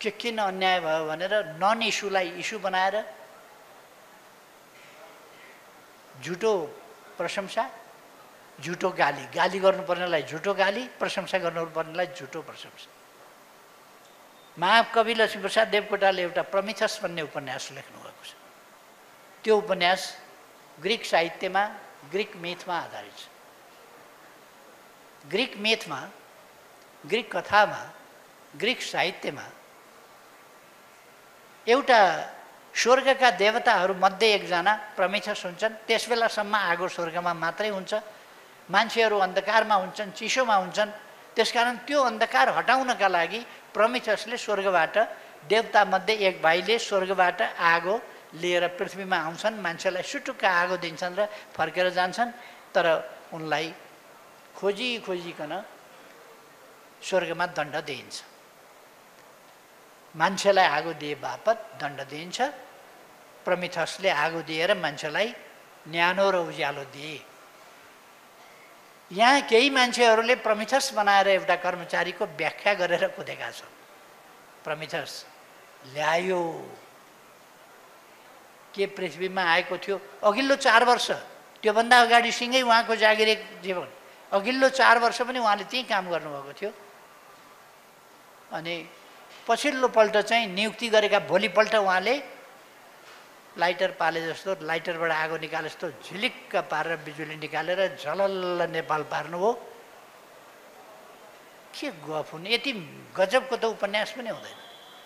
के किन अन्याय भयो भनेर नन इस्युलाई इस्यु बनाएर झुटो प्रशंसा, झुटो गाली, गाली गर्नुपर्नेलाई झुटो गाली, प्रशंसा गर्नुपर्नेलाई झुटो प्रशंसा। महाकवि लक्ष्मीप्रसाद देवकोटाले एउटा प्रमिथस भन्ने उपन्यास लेख्नुभएको छ। त्यो उपन्यास ग्रिक साहित्यमा, ग्रिक मिथमा आधारित छ। ग्रिक मिथमा, ग्रिक कथामा, ग्रिक साहित्यमा एउटा स्वर्गका देवताहरू मध्ये एकजना प्रमिथस हुन्छन्। त्यस बेलासम्म आगो स्वर्गमा मात्रै हुन्छ, मान्छेहरू अन्धकारमा हुन्छन्, चिसोमा हुन्छन्। त्यसकारण त्यो अन्धकार हटाउनका लागि प्रमिथसले स्वर्गबाट, देवतामध्ये एक भाइले स्वर्गबाट आगो लिएर पृथ्वीमा आउँछन्, मान्छेलाई सुटुक्क आगो दिन्छन् र फर्केर जान्छन्। तर उनलाई खोजिकन स्वर्गमा दण्ड दिइन्छ। मान्छेलाई आगो दिए बापत दण्ड दिइन्छ। प्रमिथसले आगो दिएर मान्छेलाई न्यानो र उज्यालो दिए। यहाँ केही मान्छेहरूले प्रमिथस बनाएर एउटा कर्मचारीको व्याख्या गरेर कुदेका छन्। प्रमिथस ल्यायो के पृथ्वीमा आएको थियो अघिल्लो 4 वर्ष, त्योभन्दा अगाडि सँगै उहाँको जागिरे जीवन, अघिल्लो 4 वर्ष पनि उहाँले त्यही काम गर्नुभएको थियो। अनि पछिल्लो पल्ट चाहिँ नियुक्ति गरेका भोलिपल्ट उहाँले लाइटर पाले जस्तो, लाइटरबाट आगो निकाले जस्तो झिलिक्क पारेर बिजुली निकालेर झलल्ल नेपाल पार्नुभयो। के गफ हुने, यति गजबको त उपन्यास पनि हुँदैन।